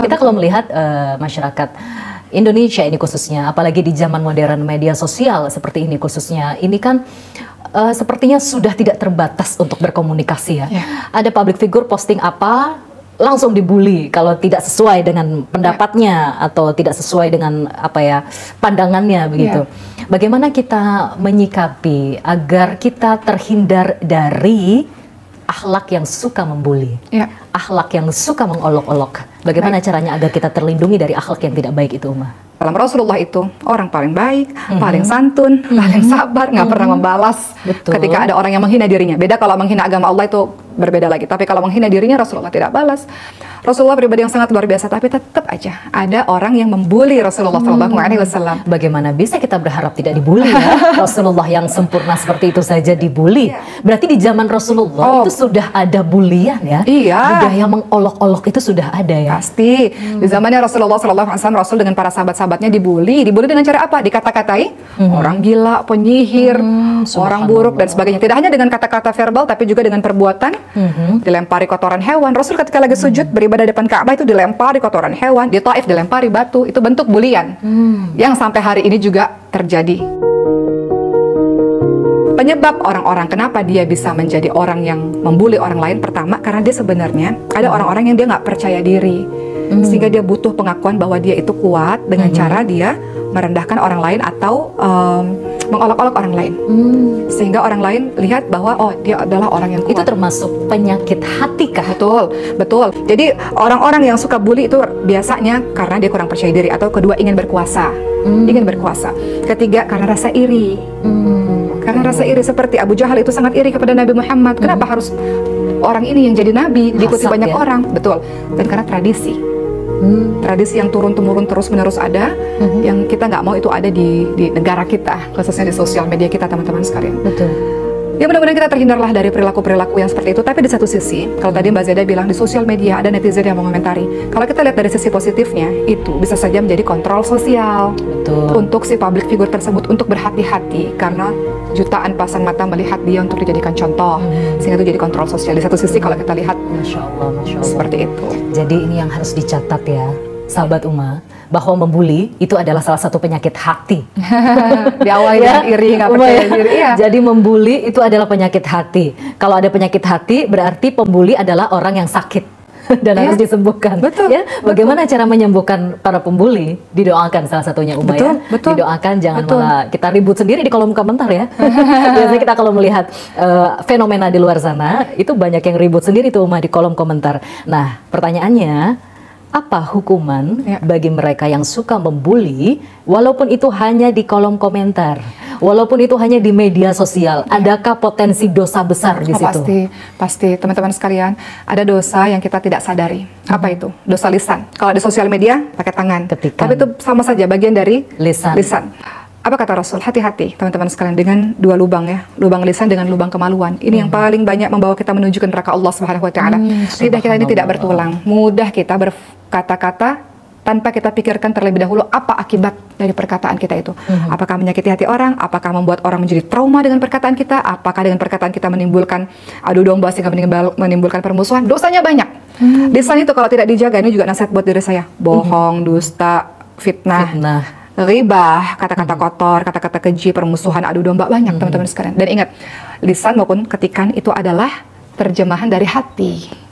Kita kalau melihat masyarakat Indonesia ini khususnya, apalagi di zaman modern media sosial seperti ini khususnya, ini kan sepertinya sudah tidak terbatas untuk berkomunikasi ya. Ada public figure posting apa, langsung dibully kalau tidak sesuai dengan pendapatnya atau tidak sesuai dengan apa ya pandangannya begitu. Bagaimana kita menyikapi agar kita terhindar dari akhlak yang suka membuli, akhlak yang suka mengolok-olok? Bagaimana caranya agar kita terlindungi dari akhlak yang tidak baik itu, Uma? Dalam Rasulullah itu orang paling baik, paling santun, paling sabar, nggak pernah membalas ketika ada orang yang menghina dirinya. Beda kalau menghina agama Allah, itu berbeda lagi. Tapi kalau menghina dirinya, Rasulullah tidak balas. Rasulullah pribadi yang sangat luar biasa, tapi tetap aja ada orang yang membuli Rasulullah SAW. Bagaimana bisa kita berharap tidak dibully ya? Rasulullah yang sempurna seperti itu saja dibully. Berarti di zaman Rasulullah itu sudah ada bulian ya? Budaya mengolok-olok itu sudah ada ya? Pasti. Di zamannya Rasulullah SAW, Rasul dengan para sahabat-sahabatnya dibully. Dibully dengan cara apa? Dikata-katai orang gila, penyihir, orang buruk dan sebagainya. Tidak hanya dengan kata-kata verbal, tapi juga dengan perbuatan. Dilempari kotoran hewan. Rasul ketika lagi sujud beribadah depan Ka'bah itu dilempari kotoran hewan. Di Taif dilempari batu. Itu bentuk bulian yang sampai hari ini juga terjadi. Penyebab orang-orang kenapa dia bisa menjadi orang yang membuli orang lain, pertama karena dia sebenarnya ada orang-orang yang dia nggak percaya diri, sehingga dia butuh pengakuan bahwa dia itu kuat dengan cara dia merendahkan orang lain atau mengolok-olok orang lain, sehingga orang lain lihat bahwa oh dia adalah orang yang kuat. Itu termasuk penyakit hati kah? Betul. Jadi orang-orang yang suka bully itu biasanya karena dia kurang percaya diri, atau kedua ingin berkuasa, ketiga karena rasa iri. Karena rasa iri, seperti Abu Jahal itu sangat iri kepada Nabi Muhammad. Kenapa harus orang ini yang jadi nabi, diikuti banyak orang? Betul. Dan karena tradisi. Tradisi yang turun-temurun terus-menerus ada, yang kita nggak mau itu ada di negara kita, khususnya di sosial media kita, teman-teman sekalian. Betul. Ya mudah-mudahan kita terhindarlah dari perilaku-perilaku yang seperti itu. Tapi di satu sisi, kalau tadi Mbak Zeda bilang di sosial media ada netizen yang mengomentari, kalau kita lihat dari sisi positifnya, itu bisa saja menjadi kontrol sosial. Betul. Untuk si public figure tersebut untuk berhati-hati, karena jutaan pasang mata melihat dia untuk dijadikan contoh, sehingga itu jadi kontrol sosial. Di satu sisi kalau kita lihat, Masya Allah. seperti itu. Jadi ini yang harus dicatat ya, sahabat Uma, bahwa membuli itu adalah salah satu penyakit hati. Di awal ya, iri, nggak percaya diri. Jadi membuli itu adalah penyakit hati. Kalau ada penyakit hati, berarti pembuli adalah orang yang sakit dan harus disembuhkan. Betul. Ya, bagaimana cara menyembuhkan para pembuli? Didoakan salah satunya, Uma, ya. Didoakan, jangan malah kita ribut sendiri di kolom komentar ya. Biasanya kita kalau melihat fenomena di luar sana, itu banyak yang ribut sendiri tuh, Uma, di kolom komentar. Nah, pertanyaannya, apa hukuman bagi mereka yang suka membuli, walaupun itu hanya di kolom komentar, walaupun itu hanya di media sosial? Adakah potensi dosa besar di situ? Pasti teman-teman sekalian, ada dosa yang kita tidak sadari. Apa itu? Dosa lisan. Kalau di sosial media pakai tangan, tapi itu sama saja bagian dari lisan. Apa kata Rasul? Hati-hati teman-teman sekalian dengan dua lubang ya, lubang lisan dengan lubang kemaluan. Ini yang paling banyak membawa kita menuju ke neraka Allah Subhanahu wa taala. Lidah kita ini tidak bertulang. Mudah kita berkata-kata tanpa kita pikirkan terlebih dahulu apa akibat dari perkataan kita itu. Apakah menyakiti hati orang? Apakah membuat orang menjadi trauma dengan perkataan kita? Apakah dengan perkataan kita menimbulkan adu domba sehingga menimbulkan permusuhan? Dosanya banyak. Lisan itu kalau tidak dijaga, ini juga nasihat buat diri saya. Bohong, dusta, fitnah, ghibah, kata-kata kotor, kata-kata keji, permusuhan, adu domba, banyak teman-teman sekalian. Dan ingat, lisan maupun ketikan itu adalah terjemahan dari hati.